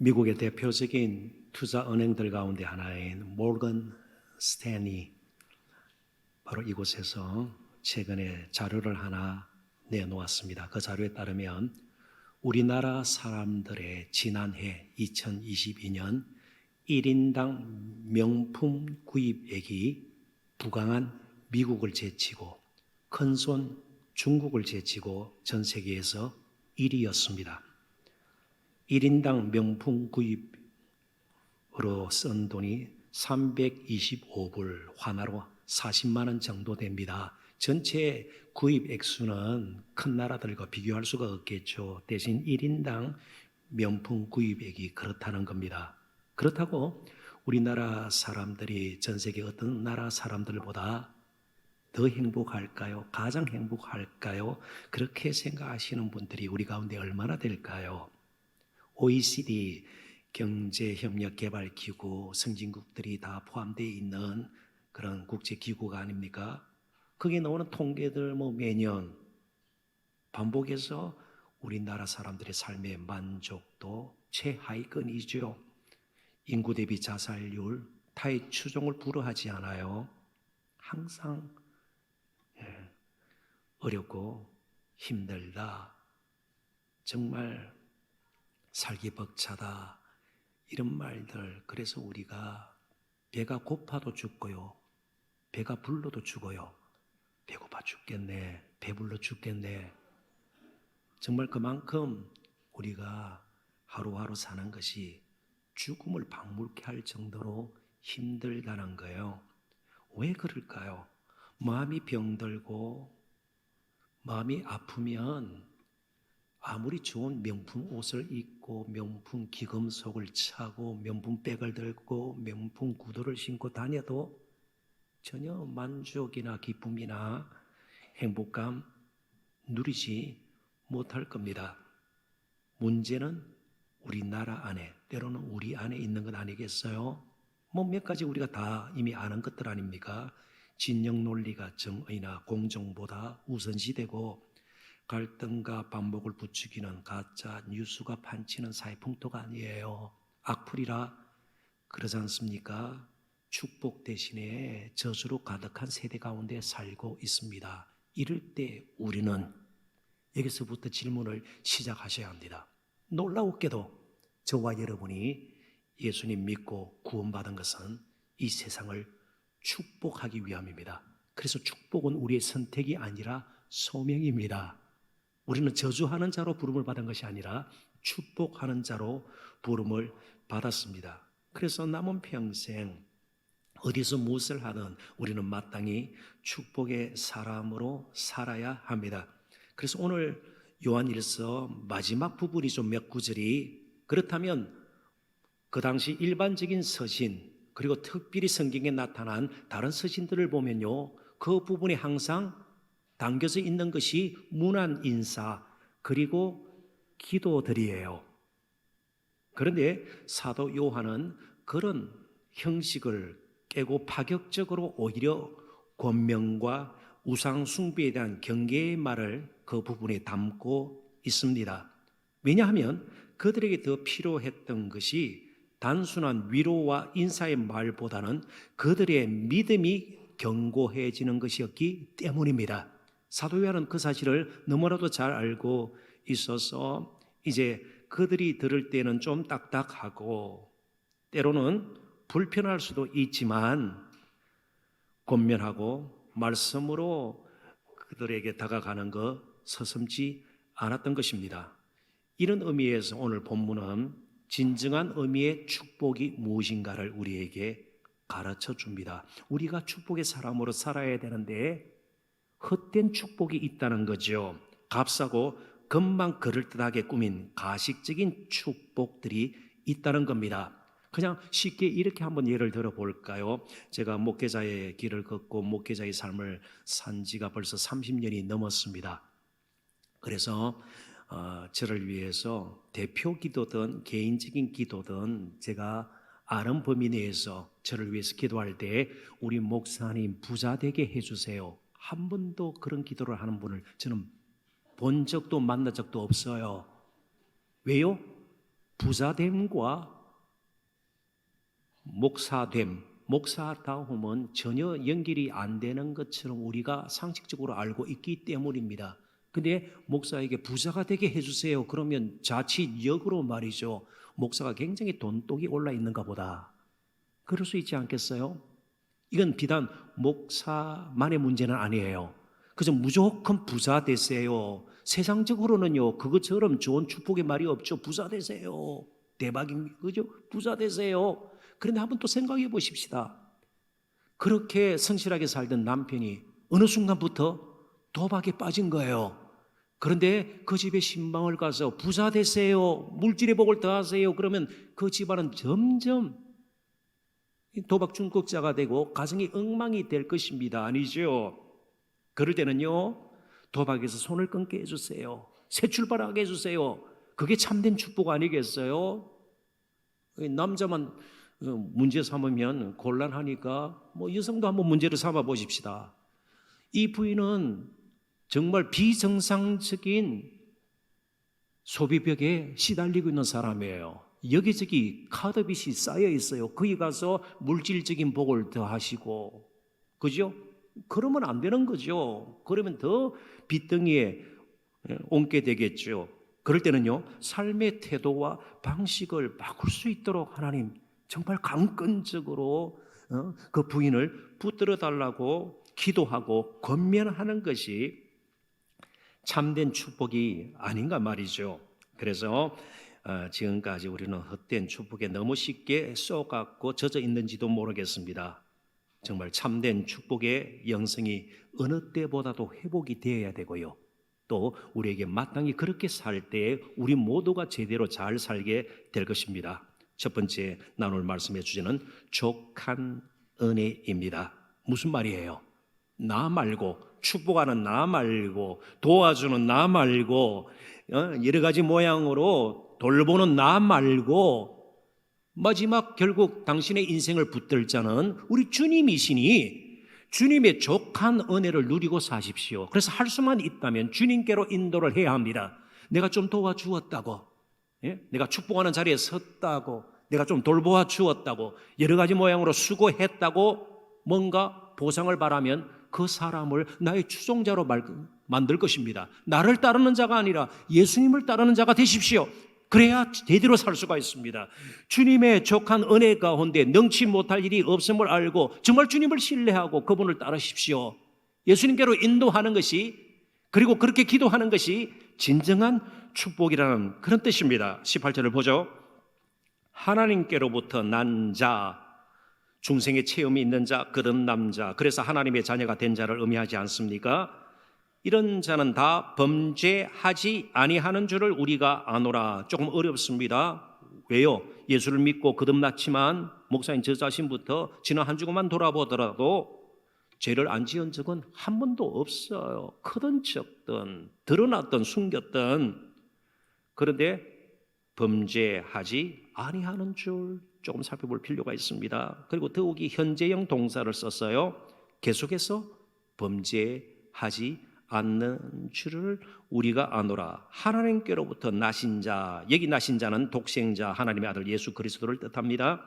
미국의 대표적인 투자 은행들 가운데 하나인 모건 스탠리, 바로 이곳에서 최근에 자료를 하나 내놓았습니다. 그 자료에 따르면 우리나라 사람들의 지난해 2022년 1인당 명품 구입액이 부강한 미국을 제치고 큰손 중국을 제치고 전 세계에서 1위였습니다. 1인당 명품 구입으로 쓴 돈이 325불, 화나로 40만 원 정도 됩니다. 전체 구입 액수는 큰 나라들과 비교할 수가 없겠죠. 대신 1인당 명품 구입액이 그렇다는 겁니다. 그렇다고 우리나라 사람들이 전 세계 어떤 나라 사람들보다 더 행복할까요? 가장 행복할까요? 그렇게 생각하시는 분들이 우리 가운데 얼마나 될까요? OECD 경제협력개발기구 선진국들이 다 포함되어 있는 그런 국제기구가 아닙니까? 거기에 나오는 통계들 매년 반복해서 우리나라 사람들의 삶의 만족도 최하위권이죠. 인구 대비 자살률, 타의 추종을 불허하지 않아요. 항상 어렵고 힘들다, 정말 살기 벅차다, 이런 말들. 그래서 우리가 배가 고파도 죽고요, 배가 불러도 죽어요. 배고파 죽겠네, 배불러 죽겠네. 정말 그만큼 우리가 하루하루 사는 것이 죽음을 방불케 할 정도로 힘들다는 거예요. 왜 그럴까요? 마음이 병들고 마음이 아프면 아무리 좋은 명품 옷을 입고 명품 기금속을 차고 명품 백을 들고 명품 구두를 신고 다녀도 전혀 만족이나 기쁨이나 행복감 누리지 못할 겁니다. 문제는 우리나라 안에, 때로는 우리 안에 있는 것 아니겠어요? 몇 가지 우리가 다 이미 아는 것들 아닙니까? 진영 논리가 정의나 공정보다 우선시되고 갈등과 반복을 부추기는 가짜 뉴스가 판치는 사회 풍토가 아니에요. 악플이라 그러지 않습니까? 축복 대신에 저주로 가득한 세대 가운데 살고 있습니다. 이럴 때 우리는 여기서부터 질문을 시작하셔야 합니다. 놀라웠게도 저와 여러분이 예수님 믿고 구원받은 것은 이 세상을 축복하기 위함입니다. 그래서 축복은 우리의 선택이 아니라 소명입니다. 우리는 저주하는 자로 부름을 받은 것이 아니라 축복하는 자로 부름을 받았습니다. 그래서 남은 평생 어디서 무엇을 하든 우리는 마땅히 축복의 사람으로 살아야 합니다. 그래서 오늘 요한일서 마지막 부분이죠. 몇 구절이. 그렇다면 그 당시 일반적인 서신, 그리고 특별히 성경에 나타난 다른 서신들을 보면요, 그 부분에 항상 담겨져 있는 것이 문안 인사 그리고 기도들이에요. 그런데 사도 요한은 그런 형식을 깨고 파격적으로 오히려 권명과 우상 숭배에 대한 경계의 말을 그 부분에 담고 있습니다. 왜냐하면 그들에게 더 필요했던 것이 단순한 위로와 인사의 말보다는 그들의 믿음이 견고해지는 것이었기 때문입니다. 사도 요한은 그 사실을 너무나도 잘 알고 있어서 이제 그들이 들을 때는 좀 딱딱하고 때로는 불편할 수도 있지만 권면하고 말씀으로 그들에게 다가가는 것 서슴지 않았던 것입니다. 이런 의미에서 오늘 본문은 진정한 의미의 축복이 무엇인가를 우리에게 가르쳐 줍니다. 우리가 축복의 사람으로 살아야 되는데 헛된 축복이 있다는 거죠. 값싸고 금방 그럴듯하게 꾸민 가식적인 축복들이 있다는 겁니다. 그냥 쉽게 이렇게 한번 예를 들어볼까요? 제가 목회자의 길을 걷고 목회자의 삶을 산 지가 벌써 30년이 넘었습니다. 그래서 저를 위해서 대표 기도든 개인적인 기도든 제가 아는 범위 내에서 저를 위해서 기도할 때 우리 목사님 부자 되게 해주세요, 한 번도 그런 기도를 하는 분을 저는 본 적도 만난 적도 없어요. 왜요? 부자됨과 목사다움은 전혀 연결이 안 되는 것처럼 우리가 상식적으로 알고 있기 때문입니다. 근데 목사에게 부자가 되게 해주세요. 그러면 자칫 역으로 말이죠. 목사가 굉장히 돈독이 올라 있는가 보다. 그럴 수 있지 않겠어요? 이건 비단 목사만의 문제는 아니에요. 그저 무조건 부자 되세요. 세상적으로는요, 그것처럼 좋은 축복의 말이 없죠. 부자 되세요. 대박입니다. 그죠? 부자 되세요. 그런데 한번 또 생각해 보십시다. 그렇게 성실하게 살던 남편이 어느 순간부터 도박에 빠진 거예요. 그런데 그 집에 신방을 가서 부자 되세요. 물질의 복을 더하세요. 그러면 그 집안은 점점 도박 중독자가 되고 가정이 엉망이 될 것입니다. 아니죠? 그럴 때는요, 도박에서 손을 끊게 해주세요. 새 출발하게 해주세요. 그게 참된 축복 아니겠어요? 남자만 문제 삼으면 곤란하니까 여성도 한번 문제를 삼아 보십시다. 이 부인은 정말 비정상적인 소비벽에 시달리고 있는 사람이에요. 여기저기 카드빚이 쌓여 있어요. 거기 가서 물질적인 복을 더하시고, 그죠? 그러면 안 되는 거죠. 그러면 더 빚덩이에 얹게 되겠죠. 그럴 때는요, 삶의 태도와 방식을 바꿀 수 있도록 하나님 정말 강건적으로 그 부인을 붙들어 달라고 기도하고 권면하는 것이 참된 축복이 아닌가 말이죠. 그래서 지금까지 우리는 헛된 축복에 너무 쉽게 쏘갖고 젖어 있는지도 모르겠습니다. 정말 참된 축복의 영성이 어느 때보다도 회복이 되어야 되고요. 또 우리에게 마땅히 그렇게 살 때에 우리 모두가 제대로 잘 살게 될 것입니다. 첫 번째 나눌 말씀의 주제는 족한 은혜입니다. 무슨 말이에요? 나 말고, 축복하는 나 말고, 도와주는 나 말고, 여러 가지 모양으로 돌보는 나 말고, 마지막 결국 당신의 인생을 붙들 자는 우리 주님이시니 주님의 족한 은혜를 누리고 사십시오. 그래서 할 수만 있다면 주님께로 인도를 해야 합니다. 내가 좀 도와주었다고, 내가 축복하는 자리에 섰다고, 내가 좀 돌보아 주었다고, 여러 가지 모양으로 수고했다고 뭔가 보상을 바라면 그 사람을 나의 추종자로 만들 것입니다. 나를 따르는 자가 아니라 예수님을 따르는 자가 되십시오. 그래야 제대로 살 수가 있습니다. 주님의 족한 은혜 가운데 능치 못할 일이 없음을 알고 정말 주님을 신뢰하고 그분을 따르십시오. 예수님께로 인도하는 것이, 그리고 그렇게 기도하는 것이 진정한 축복이라는 그런 뜻입니다. 18절을 보죠. 하나님께로부터 난 자, 중생의 체험이 있는 자, 거듭남 자, 그래서 하나님의 자녀가 된 자를 의미하지 않습니까? 이런 자는 다 범죄하지 아니하는 줄을 우리가 아노라. 조금 어렵습니다. 왜요? 예수를 믿고 거듭났지만 목사인 저 자신부터 지난 한 주간만 돌아보더라도 죄를 안 지은 적은 한 번도 없어요. 크든 적든 드러났든 숨겼든. 그런데 범죄하지 아니하는 줄 조금 살펴볼 필요가 있습니다. 그리고 더욱이 현재형 동사를 썼어요. 계속해서 범죄하지 않는 줄을 우리가 아노라. 하나님께로부터 나신 자, 여기 나신 자는 독생자 하나님의 아들 예수 그리스도를 뜻합니다.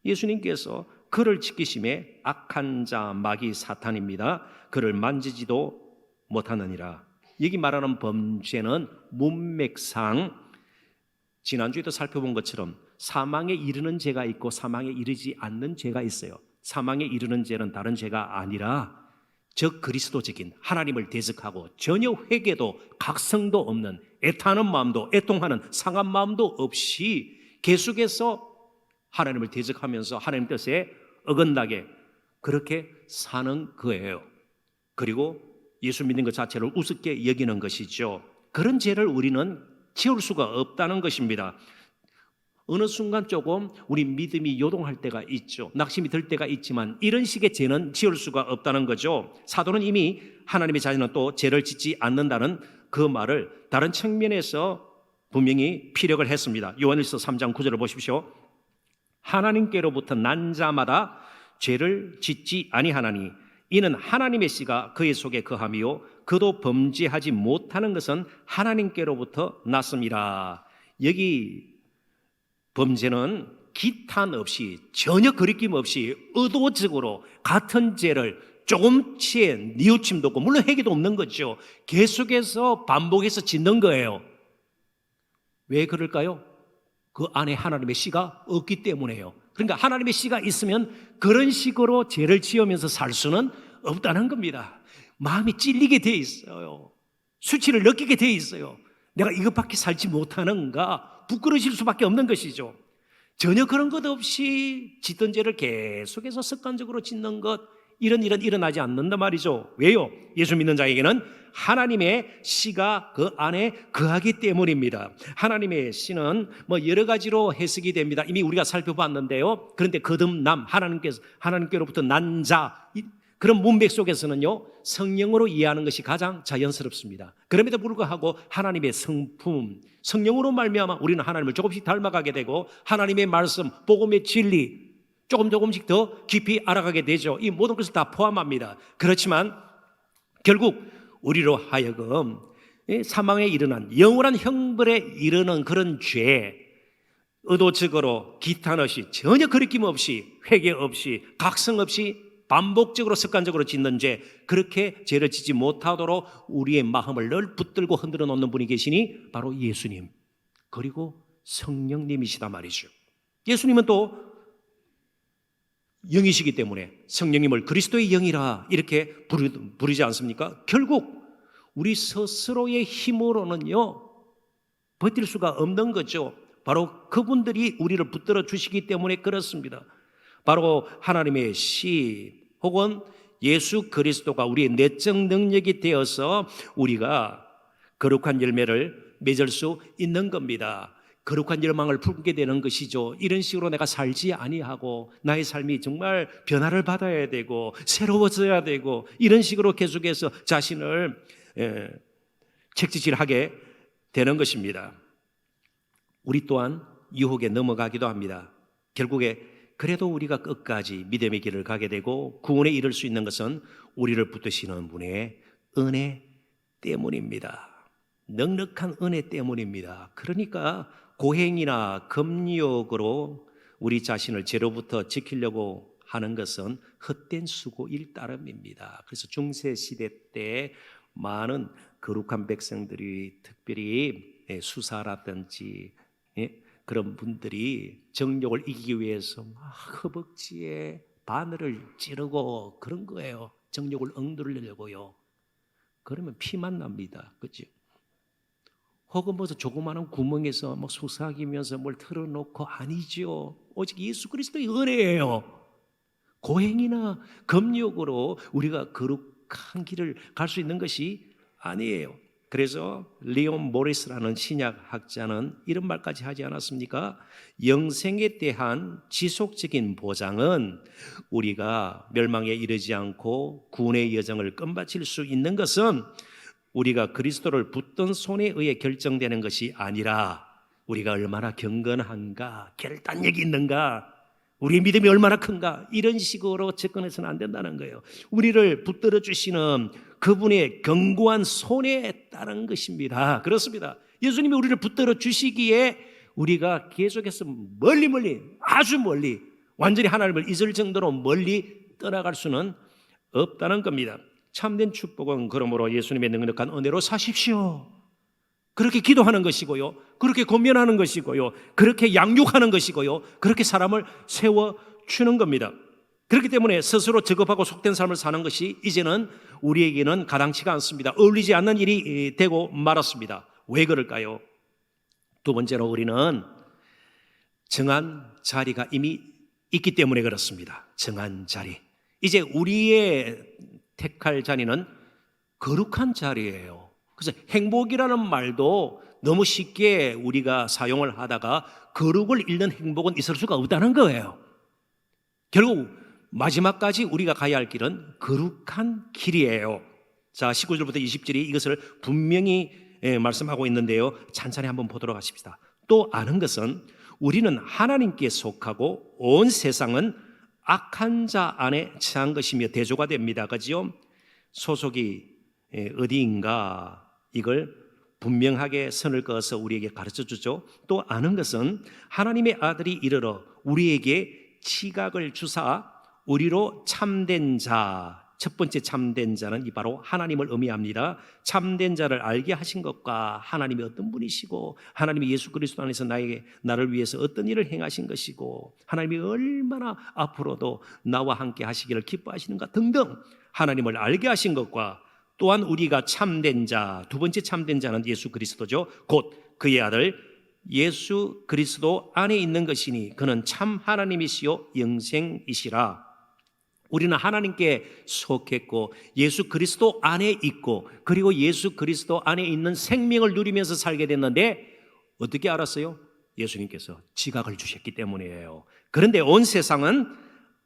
예수님께서 그를 지키심에 악한 자 마귀 사탄입니다. 그를 만지지도 못하느니라. 여기 말하는 범죄는 문맥상 지난주에도 살펴본 것처럼 사망에 이르는 죄가 있고 사망에 이르지 않는 죄가 있어요. 사망에 이르는 죄는 다른 죄가 아니라 즉 그리스도적인 하나님을 대적하고 전혀 회개도 각성도 없는 애타는 마음도 애통하는 상한 마음도 없이 계속해서 하나님을 대적하면서 하나님 뜻에 어긋나게 그렇게 사는 거예요. 그리고 예수 믿는 것 자체를 우습게 여기는 것이죠. 그런 죄를 우리는 지울 수가 없다는 것입니다. 어느 순간 조금 우리 믿음이 요동할 때가 있죠. 낙심이 들 때가 있지만 이런 식의 죄는 지을 수가 없다는 거죠. 사도는 이미 하나님의 자녀는 또 죄를 짓지 않는다는 그 말을 다른 측면에서 분명히 피력을 했습니다. 요한일서 3장 9절을 보십시오. 하나님께로부터 난 자마다 죄를 짓지 아니하나니 이는 하나님의 씨가 그의 속에 거함이요 그도 범죄하지 못하는 것은 하나님께로부터 났음이라. 여기 범죄는 기탄 없이 전혀 거리낌 없이 의도적으로 같은 죄를 조금치의 뉘우침도 없고 물론 회개도 없는 거죠. 계속해서 반복해서 짓는 거예요. 왜 그럴까요? 그 안에 하나님의 씨가 없기 때문에요. 그러니까 하나님의 씨가 있으면 그런 식으로 죄를 지으면서 살 수는 없다는 겁니다. 마음이 찔리게 돼 있어요. 수치를 느끼게 돼 있어요. 내가 이것밖에 살지 못하는가 부끄러질 수밖에 없는 것이죠. 전혀 그런 것 없이 짓던 죄를 계속해서 습관적으로 짓는 것, 이런 일은 일어나지 않는단 말이죠. 왜요? 예수 믿는 자에게는 하나님의 씨가 그 안에 거하기 때문입니다. 하나님의 씨는 여러 가지로 해석이 됩니다. 이미 우리가 살펴봤는데요. 그런데 거듭남, 하나님께로부터 난 자, 그런 문맥 속에서는요, 성령으로 이해하는 것이 가장 자연스럽습니다. 그럼에도 불구하고 하나님의 성품, 성령으로 말미암아 우리는 하나님을 조금씩 닮아가게 되고 하나님의 말씀, 복음의 진리 조금씩 더 깊이 알아가게 되죠. 이 모든 것을 다 포함합니다. 그렇지만 결국 우리로 하여금 사망에 일어난 영원한 형벌에 이르는 그런 죄, 의도적으로 기탄 없이 전혀 거리낌 없이 회개 없이 각성 없이 반복적으로 습관적으로 짓는 죄, 그렇게 죄를 짓지 못하도록 우리의 마음을 늘 붙들고 흔들어 놓는 분이 계시니 바로 예수님 그리고 성령님이시다 말이죠. 예수님은 또 영이시기 때문에 성령님을 그리스도의 영이라 이렇게 부르지 않습니까? 결국 우리 스스로의 힘으로는요 버틸 수가 없는 거죠. 바로 그분들이 우리를 붙들어 주시기 때문에 그렇습니다. 바로 하나님의 씨 혹은 예수 그리스도가 우리의 내적 능력이 되어서 우리가 거룩한 열매를 맺을 수 있는 겁니다. 거룩한 열망을 품게 되는 것이죠. 이런 식으로 내가 살지 아니하고 나의 삶이 정말 변화를 받아야 되고 새로워져야 되고 이런 식으로 계속해서 자신을 책지질하게 되는 것입니다. 우리 또한 유혹에 넘어가기도 합니다. 결국에 그래도 우리가 끝까지 믿음의 길을 가게 되고 구원에 이를 수 있는 것은 우리를 붙드시는 분의 은혜 때문입니다. 넉넉한 은혜 때문입니다. 그러니까 고행이나 금욕으로 우리 자신을 죄로부터 지키려고 하는 것은 헛된 수고일 따름입니다. 그래서 중세시대 때 많은 거룩한 백성들이 특별히 수사라든지 그런 분들이 정욕을 이기기 위해서 막 허벅지에 바늘을 찌르고 그런 거예요. 정욕을 억누르려고요. 그러면 피만 납니다. 그렇죠? 혹은 조그마한 구멍에서 속삭이면서 뭘 틀어놓고 아니죠. 오직 예수 그리스도의 은혜예요. 고행이나 금욕으로 우리가 거룩한 길을 갈 수 있는 것이 아니에요. 그래서 리온 모리스라는 신약학자는 이런 말까지 하지 않았습니까? 영생에 대한 지속적인 보장은 우리가 멸망에 이르지 않고 구원의 여정을 끝마칠 수 있는 것은 우리가 그리스도를 붙든 손에 의해 결정되는 것이 아니라 우리가 얼마나 경건한가, 결단력이 있는가, 우리의 믿음이 얼마나 큰가 이런 식으로 접근해서는 안 된다는 거예요. 우리를 붙들어 주시는 그분의 견고한 손에 따른 것입니다. 그렇습니다. 예수님이 우리를 붙들어 주시기에 우리가 계속해서 멀리 아주 멀리 완전히 하나님을 잊을 정도로 멀리 떠나갈 수는 없다는 겁니다. 참된 축복은 그러므로 예수님의 넉넉한 은혜로 사십시오. 그렇게 기도하는 것이고요. 그렇게 권면하는 것이고요. 그렇게 양육하는 것이고요. 그렇게 사람을 세워주는 겁니다. 그렇기 때문에 스스로 저급하고 속된 삶을 사는 것이 이제는 우리에게는 가당치가 않습니다. 어울리지 않는 일이 되고 말았습니다. 왜 그럴까요? 두 번째로 우리는 정한 자리가 이미 있기 때문에 그렇습니다. 정한 자리. 이제 우리의 택할 자리는 거룩한 자리예요. 그래서 행복이라는 말도 너무 쉽게 우리가 사용을 하다가 거룩을 잃는 행복은 있을 수가 없다는 거예요. 결국 마지막까지 우리가 가야 할 길은 거룩한 길이에요. 자, 19절부터 20절이 이것을 분명히 말씀하고 있는데요. 찬찬히 한번 보도록 하십시다. 또 아는 것은 우리는 하나님께 속하고 온 세상은 악한 자 안에 처한 것이며 대조가 됩니다. 그죠? 소속이 어디인가 이걸 분명하게 선을 그어서 우리에게 가르쳐 주죠. 또 아는 것은 하나님의 아들이 이르러 우리에게 지각을 주사 우리로 참된 자, 첫 번째 참된 자는 이 바로 하나님을 의미합니다. 참된 자를 알게 하신 것과 하나님이 어떤 분이시고 하나님이 예수 그리스도 안에서 나를 위해서 어떤 일을 행하신 것이고 하나님이 얼마나 앞으로도 나와 함께 하시기를 기뻐하시는가 등등 하나님을 알게 하신 것과 또한 우리가 참된 자, 두 번째 참된 자는 예수 그리스도죠. 곧 그의 아들 예수 그리스도 안에 있는 것이니 그는 참 하나님이시요 영생이시라. 우리는 하나님께 속했고 예수 그리스도 안에 있고 그리고 예수 그리스도 안에 있는 생명을 누리면서 살게 됐는데 어떻게 알았어요? 예수님께서 지각을 주셨기 때문이에요. 그런데 온 세상은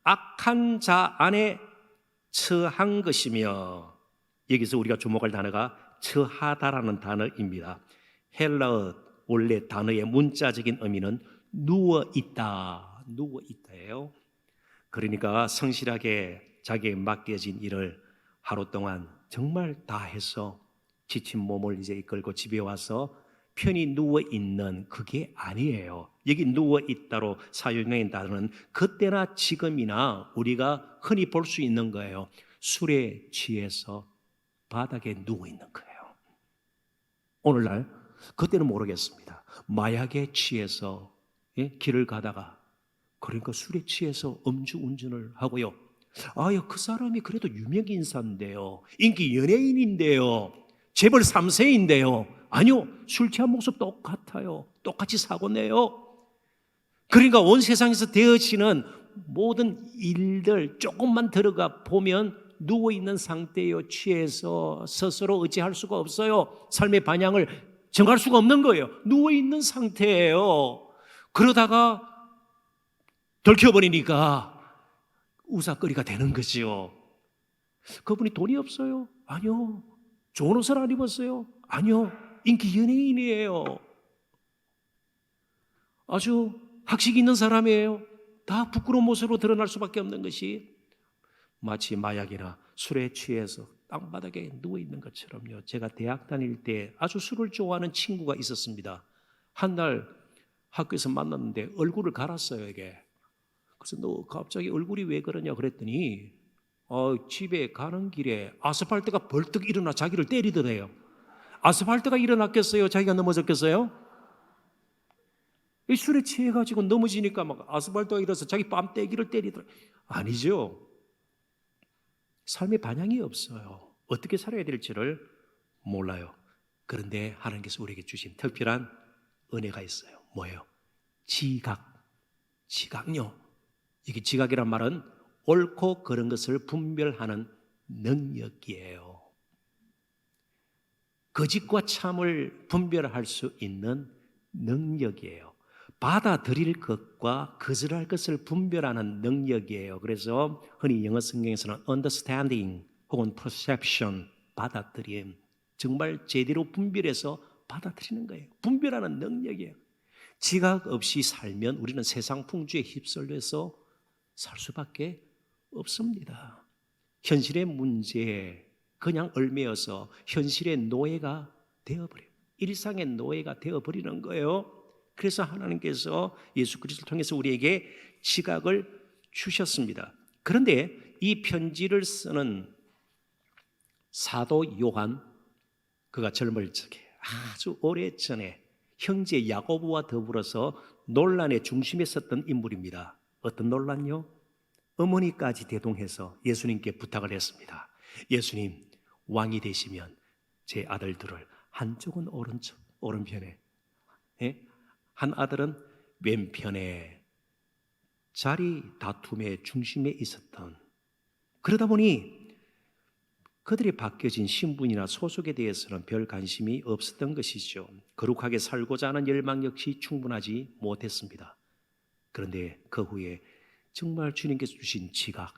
악한 자 안에 처한 것이며, 여기서 우리가 주목할 단어가 처하다라는 단어입니다. 헬라어 원래 단어의 문자적인 의미는 누워있다, 누워있다예요. 그러니까 성실하게 자기에 맡겨진 일을 하루 동안 정말 다 해서 지친 몸을 이제 이끌고 집에 와서 편히 누워있는, 그게 아니에요. 여기 누워있다로 사용된 단어는 그때나 지금이나 우리가 흔히 볼 수 있는 거예요. 술에 취해서 바닥에 누워있는 거예요. 오늘날 그때는 모르겠습니다. 마약에 취해서 길을 가다가, 그러니까 술에 취해서 음주운전을 하고요. 아유, 그 사람이 그래도 유명인사인데요, 인기 연예인인데요, 재벌 3세인데요. 아니요, 술 취한 모습 똑같아요. 똑같이 사고 내요. 그러니까 온 세상에서 되어지는 모든 일들 조금만 들어가 보면 누워있는 상태예요. 취해서 스스로 의지할 수가 없어요. 삶의 방향을 정할 수가 없는 거예요. 누워있는 상태예요. 그러다가 들켜버리니까 우사거리가 되는 거지요. 그분이 돈이 없어요? 아니요. 좋은 옷을 안 입었어요? 아니요. 인기 연예인이에요. 아주 학식 있는 사람이에요. 다 부끄러운 모습으로 드러날 수밖에 없는 것이 마치 마약이나 술에 취해서 땅바닥에 누워있는 것처럼요. 제가 대학 다닐 때 아주 술을 좋아하는 친구가 있었습니다. 한 날 학교에서 만났는데 얼굴을 갈았어요, 이게. 그래서 너 갑자기 얼굴이 왜 그러냐 그랬더니 집에 가는 길에 아스팔트가 벌떡 일어나 자기를 때리더래요. 아스팔트가 일어났겠어요? 자기가 넘어졌겠어요? 이 술에 취해가지고 넘어지니까 막 아스팔트가 일어서 자기 뺨때기를 때리더래요. 아니죠. 삶의 방향이 없어요. 어떻게 살아야 될지를 몰라요. 그런데 하나님께서 우리에게 주신 특별한 은혜가 있어요. 뭐예요? 지각. 지각요. 이게 지각이란 말은 옳고 그른 것을 분별하는 능력이에요. 거짓과 참을 분별할 수 있는 능력이에요. 받아들일 것과 거절할 것을 분별하는 능력이에요. 그래서 흔히 영어 성경에서는 understanding 혹은 perception, 받아들임, 정말 제대로 분별해서 받아들이는 거예요. 분별하는 능력이에요. 지각 없이 살면 우리는 세상 풍조에 휩쓸려서 살 수밖에 없습니다. 현실의 문제에 그냥 얽매여서 현실의 노예가 되어버려요. 일상의 노예가 되어버리는 거예요. 그래서 하나님께서 예수 그리스도를 통해서 우리에게 지각을 주셨습니다. 그런데 이 편지를 쓰는 사도 요한, 그가 젊을 적에 아주 오래전에 형제 야고보와 더불어서 논란의 중심에 섰던 인물입니다. 어떤 논란요? 어머니까지 대동해서 예수님께 부탁을 했습니다. 예수님, 왕이 되시면 제 아들들을 한쪽은 오른쪽, 오른편에, 한 아들은 왼편에, 자리 다툼의 중심에 있었던, 그러다 보니 그들이 바뀌어진 신분이나 소속에 대해서는 별 관심이 없었던 것이죠. 거룩하게 살고자 하는 열망 역시 충분하지 못했습니다. 그런데 그 후에 정말 주님께서 주신 지각,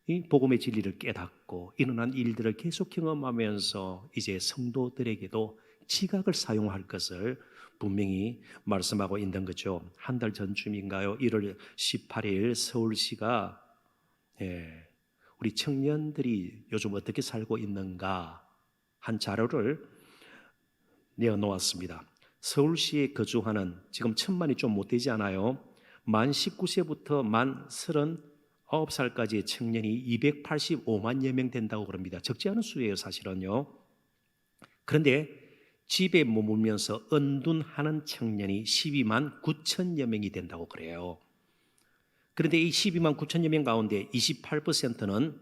이 복음의 진리를 깨닫고 일어난 일들을 계속 경험하면서 이제 성도들에게도 지각을 사용할 것을 분명히 말씀하고 있는 거죠. 한 달 전쯤인가요? 1월 18일 서울시가 우리 청년들이 요즘 어떻게 살고 있는가 한 자료를 내어놓았습니다. 서울시에 거주하는 지금 1,000만이 좀 못 되지 않아요? 만 19세부터 만 39살까지의 청년이 285만여 명 된다고 그럽니다. 적지 않은 수예요, 사실은요. 그런데 집에 머물면서 은둔하는 청년이 12만 9천여 명이 된다고 그래요. 그런데 이 12만 9천여 명 가운데 28%는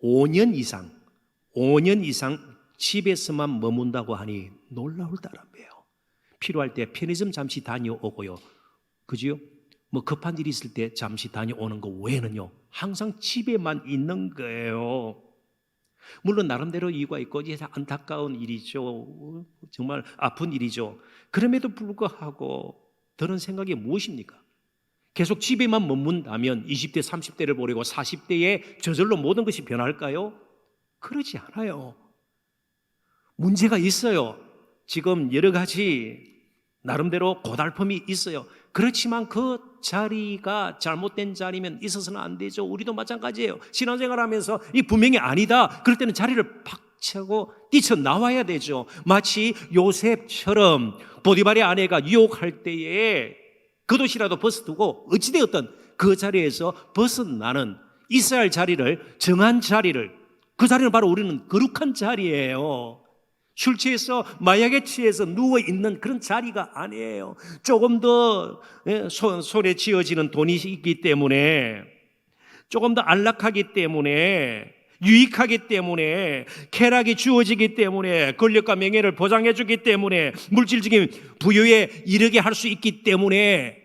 5년 이상 집에서만 머문다고 하니 놀라울 따름이에요. 필요할 때 편의점 잠시 다녀오고요. 그지요? 뭐 급한 일이 있을 때 잠시 다녀오는 거 외에는요, 항상 집에만 있는 거예요. 물론 나름대로 이유가 있고 이게 안타까운 일이죠. 정말 아픈 일이죠. 그럼에도 불구하고 드는 생각이 무엇입니까? 계속 집에만 머문다면 20대, 30대를 보내고 40대에 저절로 모든 것이 변할까요? 그러지 않아요. 문제가 있어요. 지금 여러 가지 나름대로 고달픔이 있어요. 그렇지만 그 자리가 잘못된 자리면 있어서는 안 되죠. 우리도 마찬가지예요. 신앙생활하면서 이 분명히 아니다. 그럴 때는 자리를 박차고 뛰쳐나와야 되죠. 마치 요셉처럼 보디발의 아내가 유혹할 때에 겉옷이라도 벗어두고 어찌되었든 그 자리에서 벗어나는 있어야 할 자리를, 정한 자리를, 그 자리는 바로 우리는 거룩한 자리예요. 술 취해서 마약에 취해서 누워있는 그런 자리가 아니에요. 조금 더 손에 쥐어지는 돈이 있기 때문에, 조금 더 안락하기 때문에, 유익하기 때문에, 쾌락이 주어지기 때문에, 권력과 명예를 보장해 주기 때문에, 물질적인 부유에 이르게 할 수 있기 때문에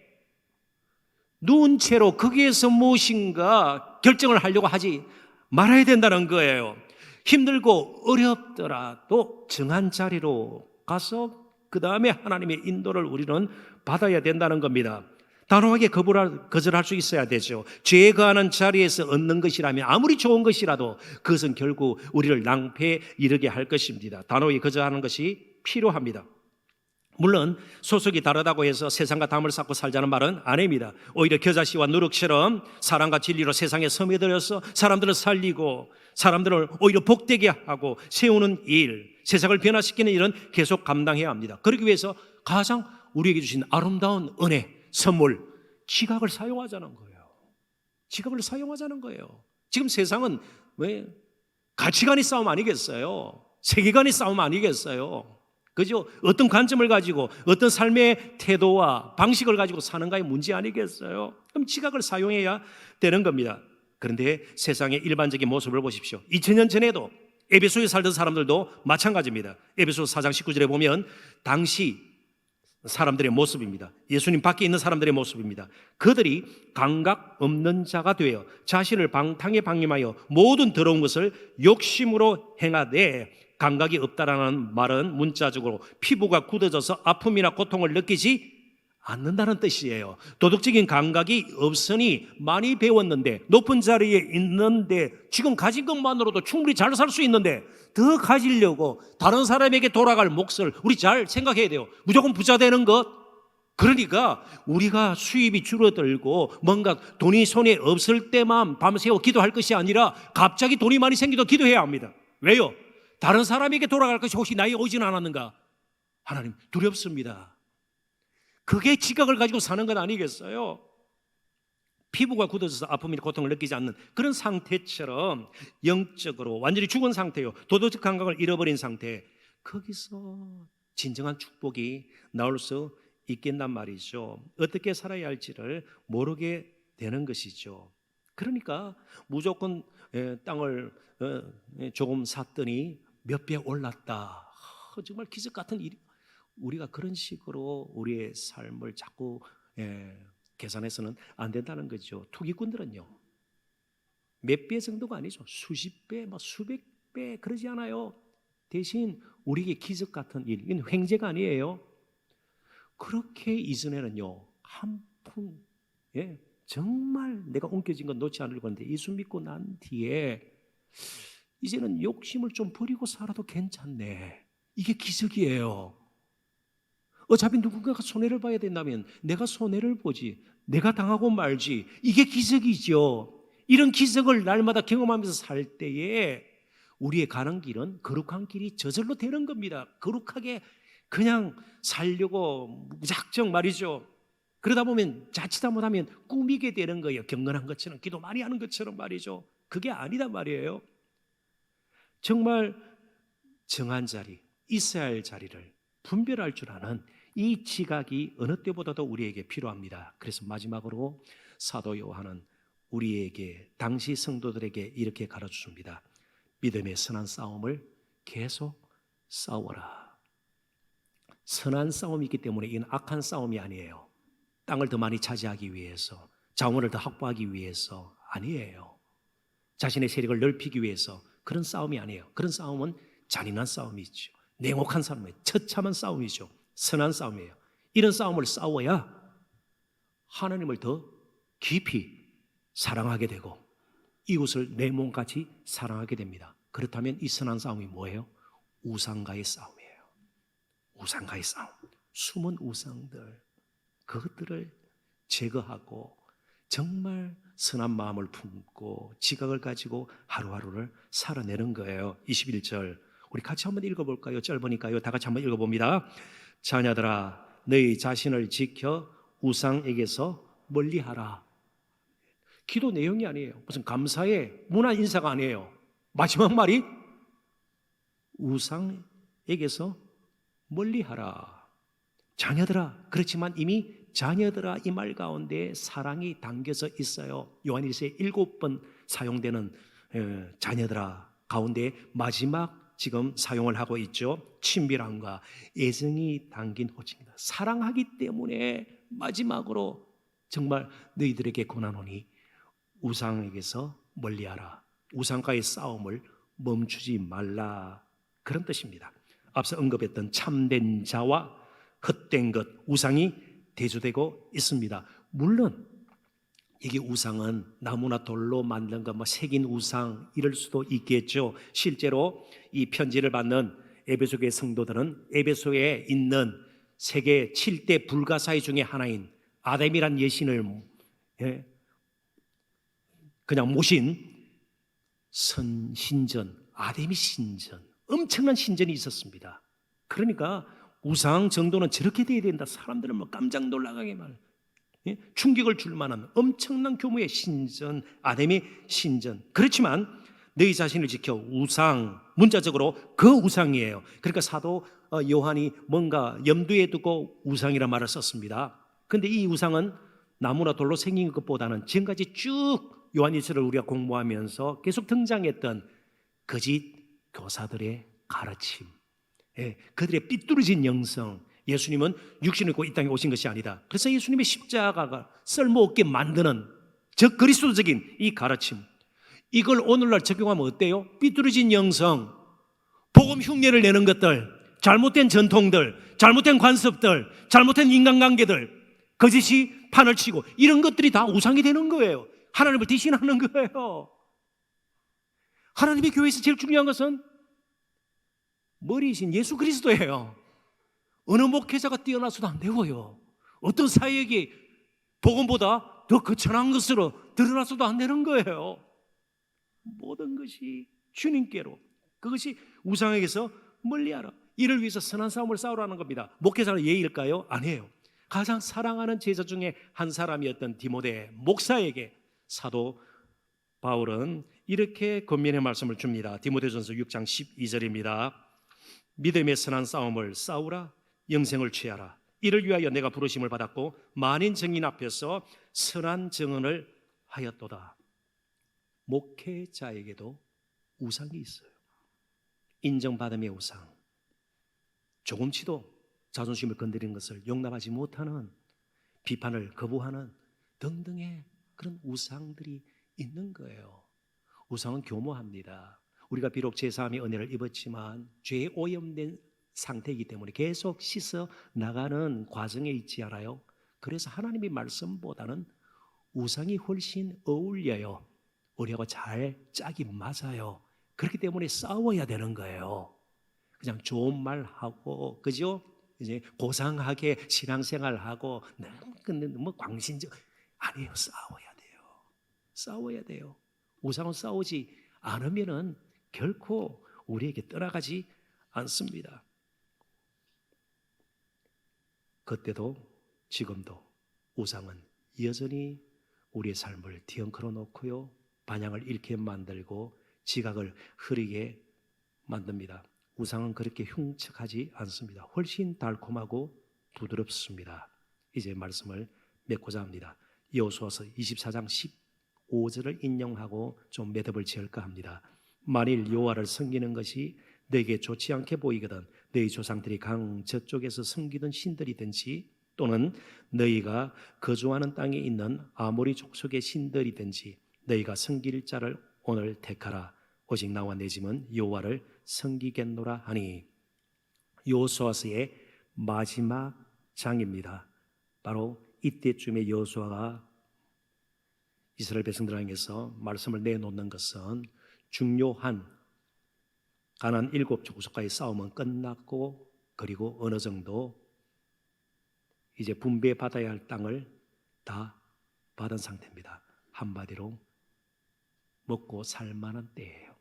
누운 채로 거기에서 무엇인가 결정을 하려고 하지 말아야 된다는 거예요. 힘들고 어렵더라도 정한 자리로 가서 그 다음에 하나님의 인도를 우리는 받아야 된다는 겁니다. 단호하게 거절할 수 있어야 되죠. 죄에 거하는 자리에서 얻는 것이라면 아무리 좋은 것이라도 그것은 결국 우리를 낭패에 이르게 할 것입니다. 단호하게 거절하는 것이 필요합니다. 물론 소속이 다르다고 해서 세상과 담을 쌓고 살자는 말은 아닙니다. 오히려 겨자씨와 누룩처럼 사랑과 진리로 세상에 섬에들어서 사람들을 살리고 사람들을 오히려 복되게 하고 세우는 일, 세상을 변화시키는 일은 계속 감당해야 합니다. 그러기 위해서 가장 우리에게 주신 아름다운 은혜, 선물, 지각을 사용하자는 거예요. 지각을 사용하자는 거예요. 지금 세상은 왜 가치관의 싸움 아니겠어요? 세계관의 싸움 아니겠어요? 그죠? 어떤 관점을 가지고 어떤 삶의 태도와 방식을 가지고 사는가의 문제 아니겠어요? 그럼 지각을 사용해야 되는 겁니다. 그런데 세상의 일반적인 모습을 보십시오. 2000년 전에도 에베소에 살던 사람들도 마찬가지입니다. 에베소 4장 19절에 보면 당시 사람들의 모습입니다. 예수님 밖에 있는 사람들의 모습입니다. 그들이 감각 없는 자가 되어 자신을 방탕에 방임하여 모든 더러운 것을 욕심으로 행하되, 감각이 없다라는 말은 문자적으로 피부가 굳어져서 아픔이나 고통을 느끼지 않는다는 뜻이에요. 도덕적인 감각이 없으니 많이 배웠는데, 높은 자리에 있는데, 지금 가진 것만으로도 충분히 잘 살 수 있는데 더 가지려고 다른 사람에게 돌아갈 몫을 우리 잘 생각해야 돼요. 무조건 부자 되는 것. 그러니까 우리가 수입이 줄어들고 뭔가 돈이 손에 없을 때만 밤새워 기도할 것이 아니라 갑자기 돈이 많이 생기도 기도해야 합니다. 왜요? 다른 사람에게 돌아갈 것이 혹시 나에게 오지는 않았는가? 하나님, 두렵습니다. 그게 지각을 가지고 사는 건 아니겠어요? 피부가 굳어져서 아픔이나 고통을 느끼지 않는 그런 상태처럼 영적으로 완전히 죽은 상태요, 도덕적 감각을 잃어버린 상태, 거기서 진정한 축복이 나올 수 있겠단 말이죠. 어떻게 살아야 할지를 모르게 되는 것이죠. 그러니까 무조건 땅을 조금 샀더니 몇 배 올랐다, 정말 기적 같은 일이. 우리가 그런 식으로 우리의 삶을 자꾸 계산해서는 안 된다는 거죠. 투기꾼들은요, 몇 배 정도가 아니죠. 수십 배, 수백 배 그러지 않아요. 대신 우리에게 기적 같은 일, 이건 횡재가 아니에요. 그렇게 이전에는요, 한 푼, 정말 내가 옮겨진 건 놓지 않을 건데 예수 믿고 난 뒤에 이제는 욕심을 좀 버리고 살아도 괜찮네. 이게 기적이에요. 어차피 누군가가 손해를 봐야 된다면 내가 손해를 보지, 내가 당하고 말지. 이게 기적이죠. 이런 기적을 날마다 경험하면서 살 때에 우리의 가는 길은 거룩한 길이 저절로 되는 겁니다. 거룩하게 그냥 살려고 무작정 말이죠. 그러다 보면 자칫 잘못하면 꾸미게 되는 거예요. 경건한 것처럼, 기도 많이 하는 것처럼 말이죠. 그게 아니단 말이에요. 정말 정한 자리, 있어야 할 자리를 분별할 줄 아는 이 지각이 어느 때보다도 우리에게 필요합니다. 그래서 마지막으로 사도 요한은 우리에게, 당시 성도들에게 이렇게 가르쳐줍니다. 믿음의 선한 싸움을 계속 싸워라. 선한 싸움이기 때문에 이건 악한 싸움이 아니에요. 땅을 더 많이 차지하기 위해서, 자원을 더 확보하기 위해서 아니에요. 자신의 세력을 넓히기 위해서 그런 싸움이 아니에요. 그런 싸움은 잔인한 싸움이죠. 냉혹한 싸움이에요. 처참한 싸움이죠. 선한 싸움이에요. 이런 싸움을 싸워야 하나님을 더 깊이 사랑하게 되고 이웃을 내 몸같이 사랑하게 됩니다. 그렇다면 이 선한 싸움이 뭐예요? 우상과의 싸움이에요. 우상과의 싸움. 숨은 우상들, 그것들을 제거하고 정말 선한 마음을 품고 지각을 가지고 하루하루를 살아내는 거예요. 21절 우리 같이 한번 읽어볼까요? 짧으니까요. 다 같이 한번 읽어봅니다. 자녀들아, 너희 자신을 지켜 우상에게서 멀리하라. 기도 내용이 아니에요. 무슨 감사의 문화 인사가 아니에요. 마지막 말이 우상에게서 멀리하라. 자녀들아, 그렇지만 이미 자녀들아 이 말 가운데 사랑이 담겨져 있어요. 요한일서에 7번 사용되는 자녀들아 가운데 마지막 지금 사용을 하고 있죠. 친밀함과 애정이 담긴 호칭이다. 사랑하기 때문에 마지막으로 정말 너희들에게 권하노니 우상에게서 멀리하라. 우상과의 싸움을 멈추지 말라. 그런 뜻입니다. 앞서 언급했던 참된 자와 헛된 것, 우상이 대조되고 있습니다. 물론 이게 우상은 나무나 돌로 만든 것, 새긴 우상 이럴 수도 있겠죠. 실제로 이 편지를 받는 에베소교회 성도들은 에베소에 있는 세계 7대 불가사의 중에 하나인 아담이란 여신을 그냥 모신 신전, 아데미 신전, 엄청난 신전이 있었습니다. 그러니까 우상 정도는 저렇게 돼야 된다. 사람들은 깜짝 놀라게 충격을 줄 만한 엄청난 규모의 신전, 아데미 신전. 그렇지만 너희 자신을 지켜 우상, 문자적으로 그 우상이에요. 그러니까 사도 요한이 뭔가 염두에 두고 우상이라는 말을 썼습니다. 그런데 이 우상은 나무나 돌로 생긴 것보다는 지금까지 쭉 요한일서를 우리가 공부하면서 계속 등장했던 거짓 교사들의 가르침, 그들의 삐뚤어진 영성. 예수님은 육신을 입고 이 땅에 오신 것이 아니다. 그래서 예수님의 십자가가 쓸모없게 만드는 즉 그리스도적인 이 가르침, 이걸 오늘날 적용하면 어때요? 삐뚤어진 영성, 복음 흉내를 내는 것들, 잘못된 전통들, 잘못된 관습들, 잘못된 인간관계들, 거짓이 판을 치고 이런 것들이 다 우상이 되는 거예요. 하나님을 대신하는 거예요. 하나님의 교회에서 제일 중요한 것은 머리이신 예수 그리스도예요. 어느 목회자가 뛰어나서도 안 되고요. 어떤 사역이 복음보다 더 거창한 것으로 드러나서도 안 되는 거예요. 모든 것이 주님께로, 그것이 우상에게서 멀리하라. 이를 위해서 선한 싸움을 싸우라는 겁니다. 목회자는 예의일까요? 아니에요. 가장 사랑하는 제자 중에 한 사람이었던 디모데 목사에게 사도 바울은 이렇게 권면의 말씀을 줍니다. 디모데전서 6장 12절입니다. 믿음의 선한 싸움을 싸우라. 영생을 취하라. 이를 위하여 내가 부르심을 받았고 만인 증인 앞에서 선한 증언을 하였도다. 목회자에게도 우상이 있어요. 인정받음의 우상, 조금치도 자존심을 건드리는 것을 용납하지 못하는, 비판을 거부하는 등등의 그런 우상들이 있는 거예요. 우상은 교모합니다. 우리가 비록 제3의 은혜를 입었지만 죄에 오염된 상태이기 때문에 계속 씻어 나가는 과정에 있지 않아요? 그래서 하나님의 말씀보다는 우상이 훨씬 어울려요. 우리하고 잘 짝이 맞아요. 그렇기 때문에 싸워야 되는 거예요. 그냥 좋은 말 하고, 그죠? 이제 고상하게 신앙생활하고 너무 광신적 아니에요. 싸워야 돼요. 싸워야 돼요. 우상은 싸우지 않으면은 결코 우리에게 떠나가지 않습니다. 그때도 지금도 우상은 여전히 우리의 삶을 뒤엉켜 놓고요, 반향을 잃게 만들고 지각을 흐리게 만듭니다. 우상은 그렇게 흉측하지 않습니다. 훨씬 달콤하고 부드럽습니다. 이제 말씀을 맺고자 합니다. 여호수아서 24장 15절을 인용하고 좀 매듭을 지을까 합니다. 만일 여호와를 섬기는 것이 너에게 좋지 않게 보이거든 너희 조상들이 강 저쪽에서 섬기던 신들이든지 또는 너희가 거주하는 땅에 있는 아모리 족속의 신들이든지 너희가 섬길 자를 오늘 택하라. 오직 나와 내 집은 여호와를 섬기겠노라 하니, 여호수아서의 마지막 장입니다. 바로 이때쯤에 여호수아가 이스라엘 백성들 향해서 말씀을 내놓는 것은 중요한 가나안 7족속과의 싸움은 끝났고, 그리고 어느 정도 이제 분배받아야 할 땅을 다 받은 상태입니다. 한마디로 먹고 살 만한 때예요.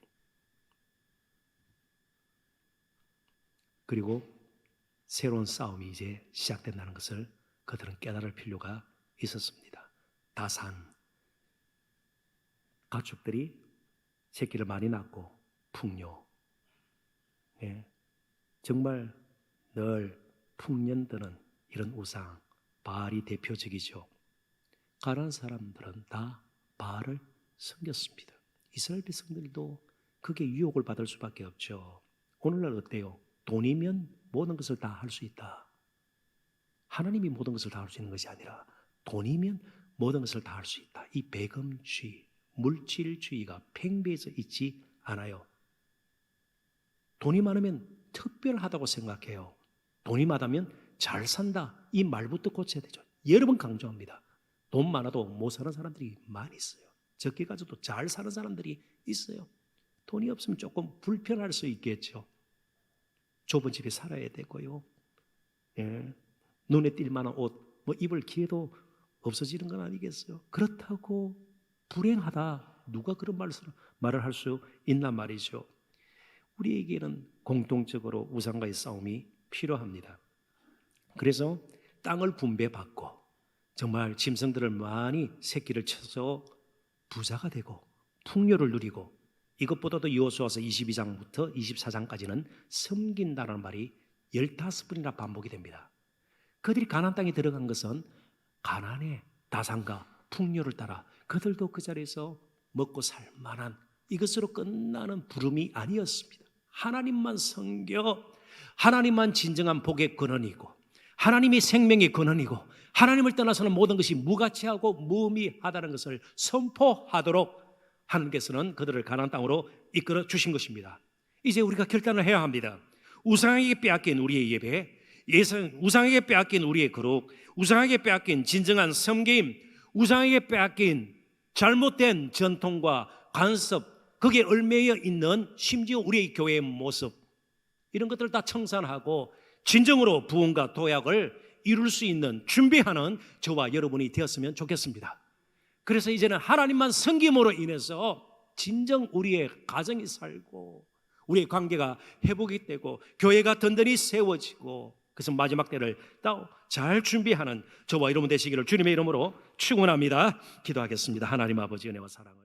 그리고 새로운 싸움이 이제 시작된다는 것을 그들은 깨달을 필요가 있었습니다. 다산 가축들이 새끼를 많이 낳고 풍요, 정말 늘 풍년드는 이런 우상, 바알이 대표적이죠. 가나안 사람들은 다 바알을 섬겼습니다. 이스라엘 백성들도 그게 유혹을 받을 수밖에 없죠. 오늘날 어때요? 돈이면 모든 것을 다 할 수 있다. 하나님이 모든 것을 다 할 수 있는 것이 아니라 돈이면 모든 것을 다 할 수 있다. 이 배금주의, 물질주의가 팽배해서 있지 않아요. 돈이 많으면 특별하다고 생각해요. 돈이 많으면 잘 산다. 이 말부터 고쳐야 되죠. 여러 번 강조합니다. 돈 많아도 못 사는 사람들이 많이 있어요. 적게 가져도 잘 사는 사람들이 있어요. 돈이 없으면 조금 불편할 수 있겠죠. 좁은 집에 살아야 되고요. 눈에 띌 만한 옷 입을 기회도 없어지는 건 아니겠어요. 그렇다고 불행하다, 누가 그런 말을 할 수 있단 말이죠. 우리에게는 공통적으로 우상과의 싸움이 필요합니다. 그래서 땅을 분배받고 정말 짐승들을 많이 새끼를 쳐서 부자가 되고 풍요를 누리고, 이것보다도 여호수아서 22장부터 24장까지는 섬긴다는 말이 15번이나 반복이 됩니다. 그들이 가나안 땅에 들어간 것은 가나안의 다산과 풍요를 따라 그들도 그 자리에서 먹고 살 만한 이것으로 끝나는 부름이 아니었습니다. 하나님만 섬겨, 하나님만 진정한 복의 근원이고 하나님이 생명의 근원이고 하나님을 떠나서는 모든 것이 무가치하고 무의미하다는 것을 선포하도록 하나님께서는 그들을 가나안 땅으로 이끌어 주신 것입니다. 이제 우리가 결단을 해야 합니다. 우상에게 빼앗긴 우리의 예배, 우상에게 빼앗긴 우리의 거룩, 우상에게 빼앗긴 진정한 섬김, 우상에게 빼앗긴 잘못된 전통과 간섭, 거기에 얽매여 있는 심지어 우리의 교회의 모습, 이런 것들을 다 청산하고 진정으로 부흥과 도약을 이룰 수 있는 준비하는 저와 여러분이 되었으면 좋겠습니다. 그래서 이제는 하나님만 섬김으로 인해서 진정 우리의 가정이 살고 우리의 관계가 회복이 되고 교회가 든든히 세워지고, 그래서 마지막 때를 잘 준비하는 저와 여러분 되시기를 주님의 이름으로 축원합니다. 기도하겠습니다. 하나님 아버지 은혜와 사랑을